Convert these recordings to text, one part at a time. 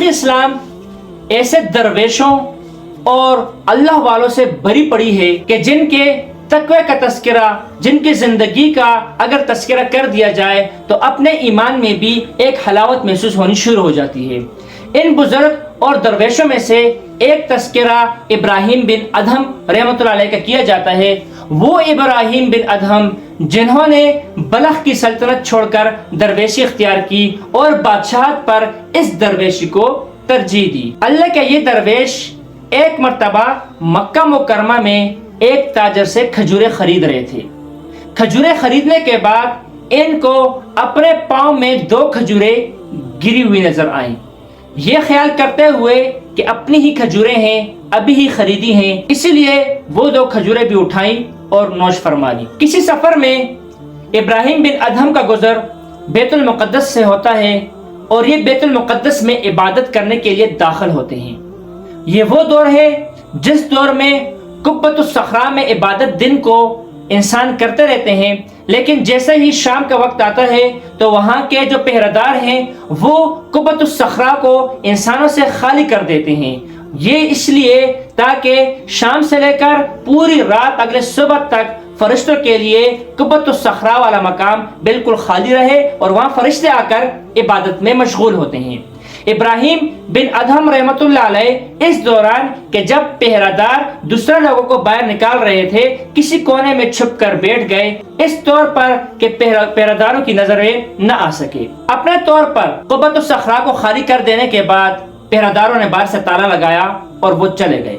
اسلام ایسے درویشوں اور اللہ والوں سے بری پڑی ہے کہ جن کے تقوی کا تذکرہ، جن کی زندگی کا اگر تذکرہ کر دیا جائے تو اپنے ایمان میں بھی ایک حلاوت محسوس ہونی شروع ہو جاتی ہے۔ ان بزرگ اور درویشوں میں سے ایک تذکرہ ابراہیم بن ادہم رحمۃ اللہ علیہ کا کیا جاتا ہے۔ وہ ابراہیم بن ادہم جنہوں نے بلخ کی سلطنت چھوڑ کر درویشی اختیار کی اور بادشاہت پر اس درویشی کو ترجیح دی۔ اللہ کا یہ درویش ایک مرتبہ مکہ مکرمہ میں ایک تاجر سے کھجوریں خرید رہے تھے۔ کھجوریں خریدنے کے بعد ان کو اپنے پاؤں میں 2 کھجوریں گری ہوئی نظر آئیں۔ یہ خیال کرتے ہوئے کہ اپنی ہی کھجوریں ہیں، ابھی ہی خریدی ہیں، اسی لیے وہ 2 کھجوریں بھی اٹھائیں اور نوش فرما لی۔ کسی سفر میں ابراہیم بن ادہم کا گزر بیت المقدس سے ہوتا ہے اور یہ بیت المقدس میں عبادت کرنے کے لیے داخل ہوتے ہیں۔ یہ وہ دور ہے جس دور میں قبۃ الصخرہ میں عبادت دن کو انسان کرتے رہتے ہیں، لیکن جیسے ہی شام کا وقت آتا ہے تو وہاں کے جو پہرےدار ہیں وہ قبۃ الصخرہ کو انسانوں سے خالی کر دیتے ہیں۔ یہ اس لیے تاکہ شام سے لے کر پوری رات اگلے صبح تک فرشتوں کے لیے قبۃ الصخرہ والا مقام بالکل خالی رہے اور وہاں فرشتے آ کر عبادت میں مشغول ہوتے ہیں۔ ابراہیم بن ادہم رحمۃ اللہ علیہ اس دوران کہ جب پہرےدار دوسرے لوگوں کو باہر نکال رہے تھے کسی کونے میں چھپ کر بیٹھ گئے، اس طور پر کہ پہرےداروں کی نظریں نہ آ سکے۔ اپنے طور پر قبۃ الصخرہ کو خالی کر دینے کے بعد پہرےداروں نے باہر سے تالا لگایا اور وہ چلے گئے۔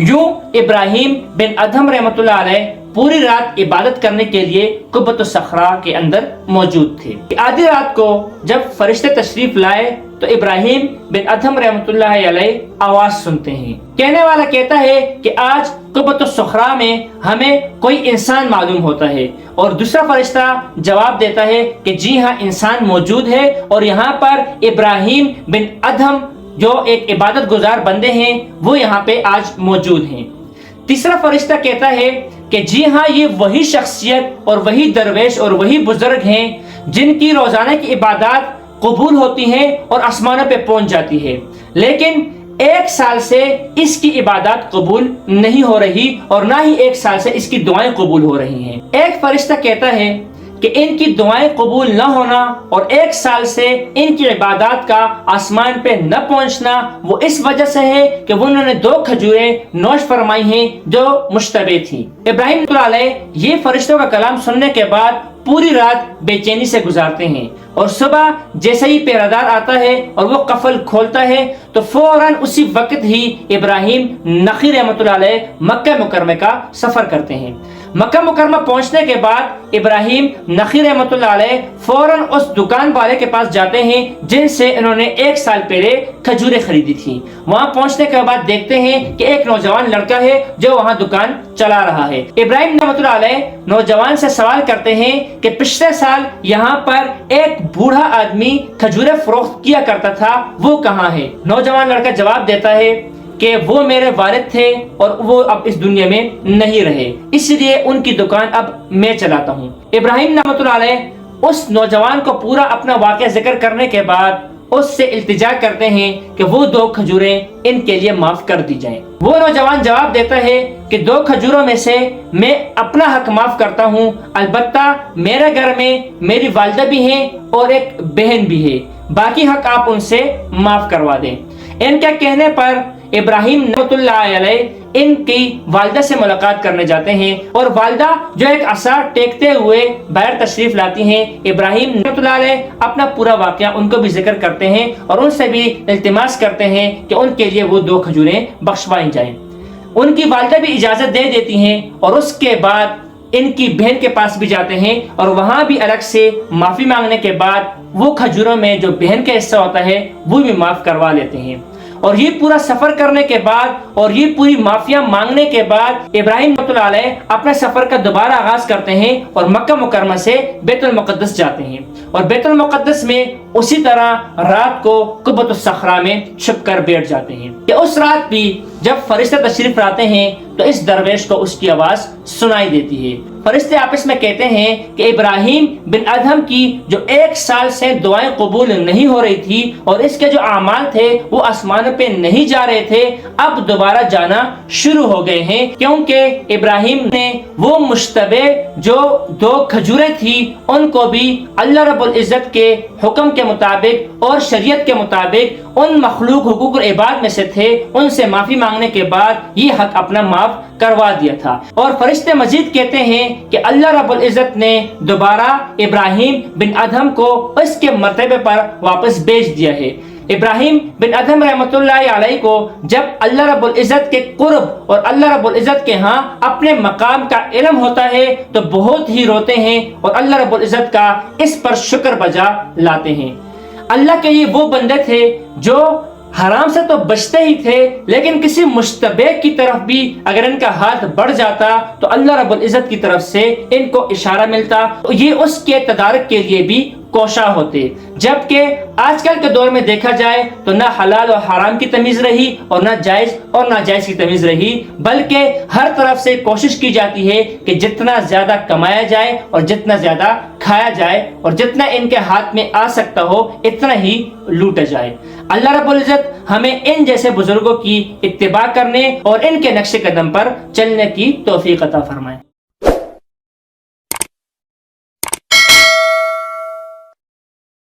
یوں ابراہیم بن ادہم رحمۃ اللہ علیہ پوری رات عبادت کرنے کے لیے قبۃ الصخرہ کے اندر موجود تھے۔ آدھی رات کو جب فرشتے تشریف لائے تو ابراہیم بن ادہم رحمۃ اللہ علیہ آواز سنتے ہیں۔ کہنے والا کہتا ہے کہ آج قبۃ الصخرہ میں ہمیں کوئی انسان معلوم ہوتا ہے، اور دوسرا فرشتہ جواب دیتا ہے کہ جی ہاں انسان موجود ہے، اور یہاں پر ابراہیم بن ادہم جو ایک عبادت گزار بندے ہیں وہ یہاں پہ آج موجود ہیں۔ تیسرا فرشتہ کہتا ہے کہ جی ہاں یہ وہی شخصیت اور وہی درویش اور وہی بزرگ ہیں جن کی روزانہ کی عبادات قبول ہوتی ہیں اور آسمانوں پہ پہنچ جاتی ہے، لیکن 1 سال سے اس کی عبادات قبول نہیں ہو رہی اور نہ ہی 1 سال سے اس کی دعائیں قبول ہو رہی ہیں۔ ایک فرشتہ کہتا ہے کہ ان کی دعائیں قبول نہ ہونا اور 1 سال سے ان کی عبادات کا آسمان پہ نہ پہنچنا وہ اس وجہ سے ہے کہ انہوں نے 2 کھجوریں نوش فرمائی ہیں جو مشتبہ تھیں۔ ابراہیم علیہ یہ فرشتوں کا کلام سننے کے بعد پوری رات بے چینی سے گزارتے ہیں، اور صبح جیسے ہی پہرےدار آتا ہے اور وہ قفل کھولتا ہے تو فوراً اسی وقت ہی ابراہیم نخعی رحمۃ اللہ علیہ مکہ مکرمہ کا سفر کرتے ہیں۔ مکہ مکرمہ پہنچنے کے بعد ابراہیم نخعی رحمۃ اللہ علیہ فوراً اس دکان والے کے پاس جاتے ہیں جن سے انہوں نے 1 سال پہلے کھجوریں خریدی تھی۔ وہاں پہنچنے کے بعد دیکھتے ہیں کہ ایک نوجوان لڑکا ہے جو وہاں دکان چلا رہا ہے۔ ابراہیم رحمۃ اللہ علیہ نوجوان سے سوال کرتے ہیں کہ پچھلے سال یہاں پر ایک بوڑھا آدمی کھجوریں فروخت کیا کرتا تھا، وہ کہاں ہے؟ نوجوان لڑکا جواب دیتا ہے کہ وہ میرے والد تھے اور وہ اب اس دنیا میں نہیں رہے، اس لیے ان کی دکان اب میں چلاتا ہوں۔ ابراہیم رحمۃ اللہ علیہ اس نوجوان کو پورا اپنا واقعہ ذکر کرنے کے بعد اس سے التجا کرتے ہیں کہ وہ 2 کھجوریں ان کے لیے معاف کر دی جائیں۔ وہ نوجوان جواب دیتا ہے کہ 2 کھجوروں میں سے میں اپنا حق معاف کرتا ہوں، البتہ میرے گھر میں میری والدہ بھی ہیں اور ایک بہن بھی ہے، باقی حق آپ ان سے معاف کروا دیں۔ ان کے کہنے پر ابراہیم رحمۃ اللہ علیہ ان کی والدہ سے ملاقات کرنے جاتے ہیں، اور والدہ جو ایک عصا ٹیکتے ہوئے باہر تشریف لاتی ہیں۔ ابراہیم رحمۃ اللہ علیہ اپنا پورا واقعہ ان کو بھی ذکر کرتے ہیں اور ان سے بھی التماس کرتے ہیں کہ ان کے لیے وہ 2 کھجوریں بخشوائی جائیں۔ ان کی والدہ بھی اجازت دے دیتی ہیں، اور اس کے بعد ان کی بہن کے پاس بھی جاتے ہیں اور وہاں بھی الگ سے معافی مانگنے کے بعد وہ کھجوروں میں جو بہن کا حصہ ہوتا ہے وہ بھی معاف کروا لیتے ہیں۔ اور یہ پورا سفر کرنے کے بعد اور یہ پوری معافیاں مانگنے کے بعد ابراہیم رحمۃ اللہ علیہ اپنے سفر کا دوبارہ آغاز کرتے ہیں اور مکہ مکرمہ سے بیت المقدس جاتے ہیں، اور بیت المقدس میں اسی طرح رات کو قبۃ الصخرہ میں چھپ کر بیٹھ جاتے ہیں۔ کہ اس رات بھی جب فرشتے تشریف لاتے ہیں تو اس درویش کو اس کی آواز سنائی دیتی ہے۔ فرشتے آپس میں کہتے ہیں کہ ابراہیم بن ادہم کی جو 1 سال سے دعائیں قبول نہیں ہو رہی تھی اور اس کے جو اعمال تھے وہ آسمان پہ نہیں جا رہے تھے، اب دوبارہ جانا شروع ہو گئے ہیں، کیونکہ ابراہیم نے وہ مشتبہ جو 2 کھجوریں تھی ان کو بھی اللہ رب العزت کے حکم کے مطابق اور شریعت کے مطابق ان مخلوق حقوق العباد میں سے تھے، ان سے معافی مانگنے کے بعد یہ حق اپنا معاف کروا دیا تھا۔ اور فرشتے مزید کہتے ہیں کہ اللہ رب العزت نے دوبارہ ابراہیم بن ادہم کو اس کے مرتبے پر واپس بھیج دیا ہے۔ ابراہیم بن ادہم رحمۃ اللہ علیہ کو جب اللہ رب العزت کے قرب اور اللہ رب العزت کے ہاں اپنے مقام کا علم ہوتا ہے تو بہت ہی روتے ہیں اور اللہ رب العزت کا اس پر شکر بجا لاتے ہیں۔ اللہ کے یہ وہ بندے تھے جو حرام سے تو بچتے ہی تھے، لیکن کسی مشتبہ کی طرف بھی اگر ان کا ہاتھ بڑھ جاتا تو اللہ رب العزت کی طرف سے ان کو اشارہ ملتا، تو یہ اس کے تدارک کے لیے بھی کوشاں ہوتے۔ جبکہ آج کل کے دور میں دیکھا جائے تو نہ حلال اور حرام کی تمیز رہی اور نہ جائز اور ناجائز کی تمیز رہی، بلکہ ہر طرف سے کوشش کی جاتی ہے کہ جتنا زیادہ کمایا جائے اور جتنا زیادہ کھایا جائے اور جتنا ان کے ہاتھ میں آ سکتا ہو اتنا ہی لوٹا جائے۔ اللہ رب العزت ہمیں ان جیسے بزرگوں کی اتباع کرنے اور ان کے نقش قدم پر چلنے کی توفیق عطا فرمائے۔